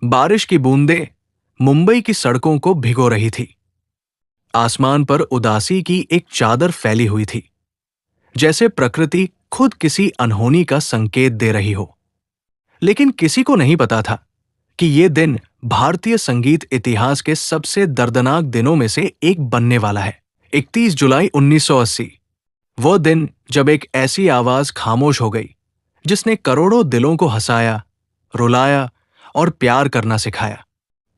बारिश की बूंदें मुंबई की सड़कों को भिगो रही थी। आसमान पर उदासी की एक चादर फैली हुई थी, जैसे प्रकृति खुद किसी अनहोनी का संकेत दे रही हो। लेकिन किसी को नहीं पता था कि ये दिन भारतीय संगीत इतिहास के सबसे दर्दनाक दिनों में से एक बनने वाला है। 31 जुलाई 1980, वो दिन जब एक ऐसी आवाज खामोश हो गई जिसने करोड़ों दिलों को हंसाया, रुलाया और प्यार करना सिखाया।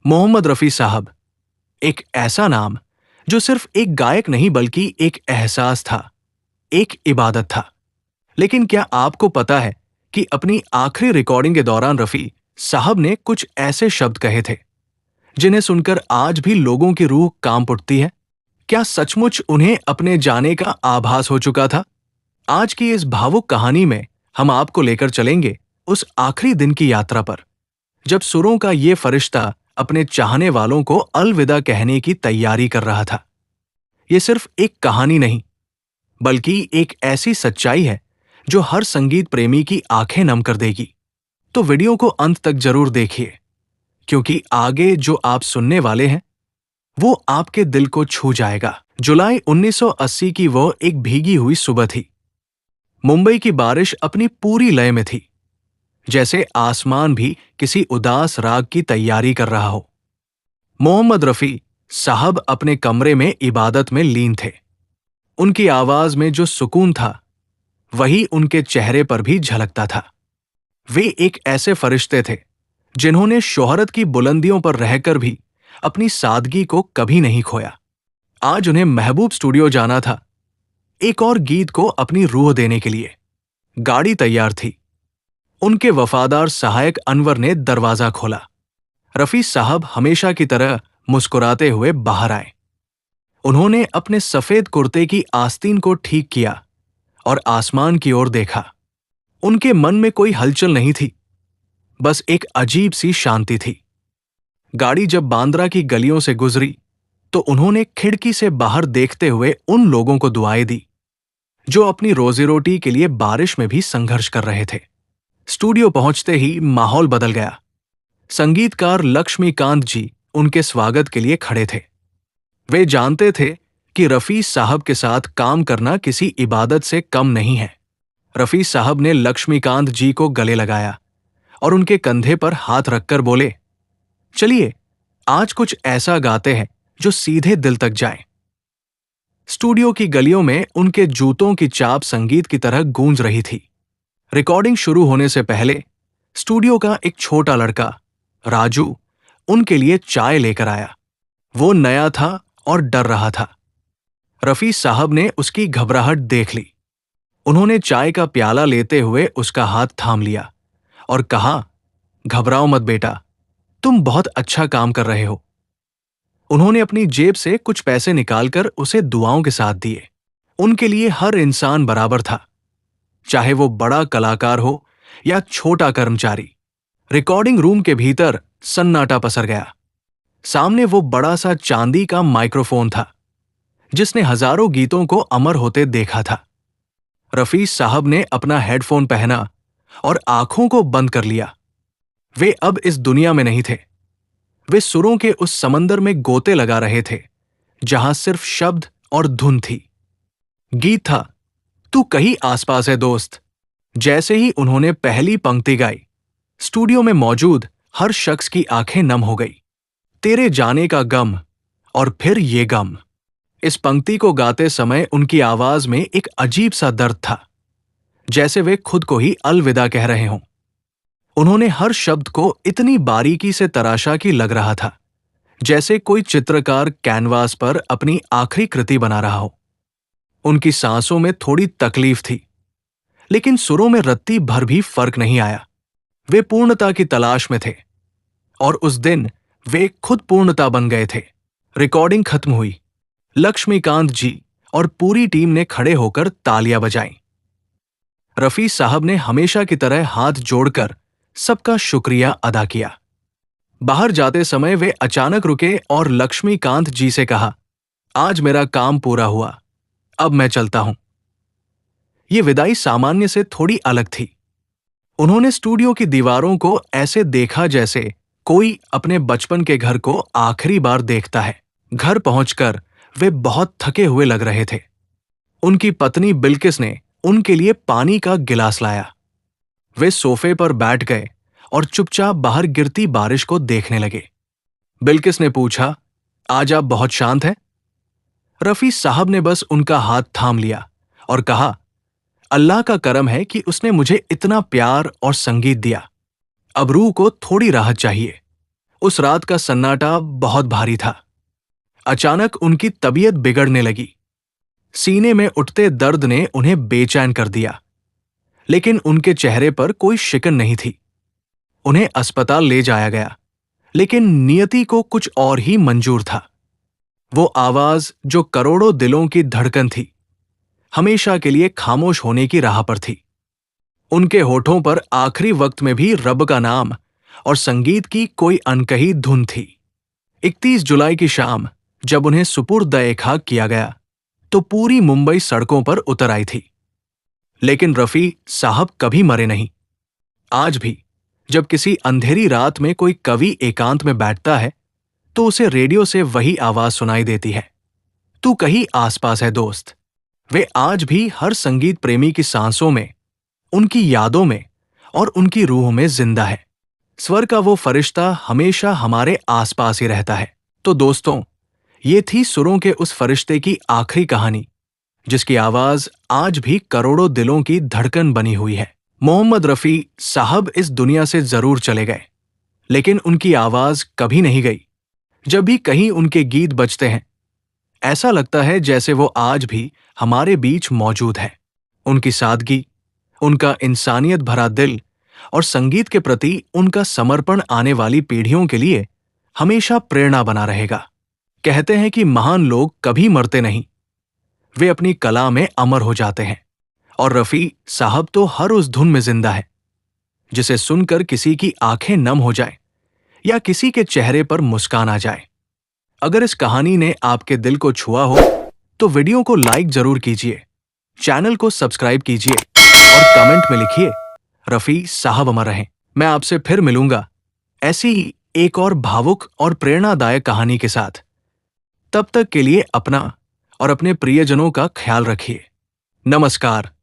मोहम्मद रफी साहब, एक ऐसा नाम जो सिर्फ एक गायक नहीं बल्कि एक एहसास था, एक इबादत था। लेकिन क्या आपको पता है कि अपनी आखिरी रिकॉर्डिंग के दौरान रफी साहब ने कुछ ऐसे शब्द कहे थे जिन्हें सुनकर आज भी लोगों की रूह कांप उठती है? क्या सचमुच उन्हें अपने जाने का आभास हो चुका था? आज की इस भावुक कहानी में हम आपको लेकर चलेंगे उस आखिरी दिन की यात्रा पर, जब सुरों का ये फरिश्ता अपने चाहने वालों को अलविदा कहने की तैयारी कर रहा था। ये सिर्फ एक कहानी नहीं, बल्कि एक ऐसी सच्चाई है जो हर संगीत प्रेमी की आंखें नम कर देगी। तो वीडियो को अंत तक जरूर देखिए, क्योंकि आगे जो आप सुनने वाले हैं वो आपके दिल को छू जाएगा। जुलाई 1980 की वो एक भीगी हुई सुबह थी। मुंबई की बारिश अपनी पूरी लय में थी, जैसे आसमान भी किसी उदास राग की तैयारी कर रहा हो। मोहम्मद रफी साहब अपने कमरे में इबादत में लीन थे। उनकी आवाज में जो सुकून था, वही उनके चेहरे पर भी झलकता था। वे एक ऐसे फरिश्ते थे जिन्होंने शोहरत की बुलंदियों पर रहकर भी अपनी सादगी को कभी नहीं खोया। आज उन्हें महबूब स्टूडियो जाना था, एक और गीत को अपनी रूह देने के लिए। गाड़ी तैयार थी। उनके वफादार सहायक अनवर ने दरवाजा खोला। रफी साहब हमेशा की तरह मुस्कुराते हुए बाहर आए। उन्होंने अपने सफेद कुर्ते की आस्तीन को ठीक किया और आसमान की ओर देखा। उनके मन में कोई हलचल नहीं थी, बस एक अजीब सी शांति थी। गाड़ी जब बांद्रा की गलियों से गुजरी तो उन्होंने खिड़की से बाहर देखते हुए उन लोगों को दुआएं दी जो अपनी रोजी रोटी के लिए बारिश में भी संघर्ष कर रहे थे। स्टूडियो पहुंचते ही माहौल बदल गया। संगीतकार लक्ष्मीकांत जी उनके स्वागत के लिए खड़े थे। वे जानते थे कि रफी साहब के साथ काम करना किसी इबादत से कम नहीं है। रफी साहब ने लक्ष्मीकांत जी को गले लगाया और उनके कंधे पर हाथ रखकर बोले, चलिए आज कुछ ऐसा गाते हैं जो सीधे दिल तक जाए। स्टूडियो की गलियों में उनके जूतों की चाप संगीत की तरह गूंज रही थी। रिकॉर्डिंग शुरू होने से पहले स्टूडियो का एक छोटा लड़का राजू उनके लिए चाय लेकर आया। वो नया था और डर रहा था। रफी साहब ने उसकी घबराहट देख ली। उन्होंने चाय का प्याला लेते हुए उसका हाथ थाम लिया और कहा, घबराओ मत बेटा, तुम बहुत अच्छा काम कर रहे हो। उन्होंने अपनी जेब से कुछ पैसे निकालकर उसे दुआओं के साथ दिए। उनके लिए हर इंसान बराबर था, चाहे वो बड़ा कलाकार हो या छोटा कर्मचारी। रिकॉर्डिंग रूम के भीतर सन्नाटा पसर गया। सामने वो बड़ा सा चांदी का माइक्रोफोन था जिसने हजारों गीतों को अमर होते देखा था। रफी साहब ने अपना हेडफोन पहना और आंखों को बंद कर लिया। वे अब इस दुनिया में नहीं थे। वे सुरों के उस समंदर में गोते लगा रहे थे जहां सिर्फ शब्द और धुन थी। गीत था, तू कहीं आसपास है दोस्त। जैसे ही उन्होंने पहली पंक्ति गाई, स्टूडियो में मौजूद हर शख्स की आंखें नम हो गई। तेरे जाने का गम और फिर ये गम। इस पंक्ति को गाते समय उनकी आवाज में एक अजीब सा दर्द था, जैसे वे खुद को ही अलविदा कह रहे हों। उन्होंने हर शब्द को इतनी बारीकी से तराशा कि लग रहा था जैसे कोई चित्रकार कैनवास पर अपनी आखिरी कृति बना रहा हो। उनकी सांसों में थोड़ी तकलीफ थी, लेकिन सुरों में रत्ती भर भी फर्क नहीं आया। वे पूर्णता की तलाश में थे और उस दिन वे खुद पूर्णता बन गए थे। रिकॉर्डिंग खत्म हुई। लक्ष्मीकांत जी और पूरी टीम ने खड़े होकर तालियां बजाईं। रफी साहब ने हमेशा की तरह हाथ जोड़कर सबका शुक्रिया अदा किया। बाहर जाते समय वे अचानक रुके और लक्ष्मीकांत जी से कहा, आज मेरा काम पूरा हुआ, अब मैं चलता हूं। ये विदाई सामान्य से थोड़ी अलग थी। उन्होंने स्टूडियो की दीवारों को ऐसे देखा जैसे कोई अपने बचपन के घर को आखिरी बार देखता है। घर पहुंचकर वे बहुत थके हुए लग रहे थे। उनकी पत्नी बिल्किस ने उनके लिए पानी का गिलास लाया। वे सोफे पर बैठ गए और चुपचाप बाहर गिरती बारिश को देखने लगे। बिल्किस ने पूछा, आज आप बहुत शांत हैं? रफी साहब ने बस उनका हाथ थाम लिया और कहा, अल्लाह का करम है कि उसने मुझे इतना प्यार और संगीत दिया। अब रूह को थोड़ी राहत चाहिए। उस रात का सन्नाटा बहुत भारी था। अचानक उनकी तबीयत बिगड़ने लगी। सीने में उठते दर्द ने उन्हें बेचैन कर दिया, लेकिन उनके चेहरे पर कोई शिकन नहीं थी। उन्हें अस्पताल ले जाया गया, लेकिन नियति को कुछ और ही मंजूर था। वो आवाज जो करोड़ों दिलों की धड़कन थी, हमेशा के लिए खामोश होने की राह पर थी। उनके होठों पर आखिरी वक्त में भी रब का नाम और संगीत की कोई अनकही धुन थी। 31 जुलाई की शाम जब उन्हें सुपुर्द-ए-खाक किया गया, तो पूरी मुंबई सड़कों पर उतर आई थी। लेकिन रफी साहब कभी मरे नहीं। आज भी जब किसी अंधेरी रात में कोई कवि एकांत में बैठता है, तो उसे रेडियो से वही आवाज सुनाई देती है, तू कहीं आसपास है दोस्त। वे आज भी हर संगीत प्रेमी की सांसों में, उनकी यादों में और उनकी रूह में जिंदा है। स्वर का वो फरिश्ता हमेशा हमारे आसपास ही रहता है। तो दोस्तों, ये थी सुरों के उस फरिश्ते की आखिरी कहानी, जिसकी आवाज आज भी करोड़ों दिलों की धड़कन बनी हुई है। मोहम्मद रफी साहब इस दुनिया से जरूर चले गए, लेकिन उनकी आवाज कभी नहीं गई। जब भी कहीं उनके गीत बजते हैं, ऐसा लगता है जैसे वो आज भी हमारे बीच मौजूद है। उनकी सादगी, उनका इंसानियत भरा दिल और संगीत के प्रति उनका समर्पण आने वाली पीढ़ियों के लिए हमेशा प्रेरणा बना रहेगा। कहते हैं कि महान लोग कभी मरते नहीं, वे अपनी कला में अमर हो जाते हैं। और रफी साहब तो हर उस धुन में जिंदा है, जिसे सुनकर किसी की आंखें नम हो जाए या किसी के चेहरे पर मुस्कान आ जाए। अगर इस कहानी ने आपके दिल को छुआ हो, तो वीडियो को लाइक जरूर कीजिए, चैनल को सब्सक्राइब कीजिए और कमेंट में लिखिए, रफी साहब अमर रहें। मैं आपसे फिर मिलूंगा ऐसी ही एक और भावुक और प्रेरणादायक कहानी के साथ। तब तक के लिए अपना और अपने प्रियजनों का ख्याल रखिए। नमस्कार।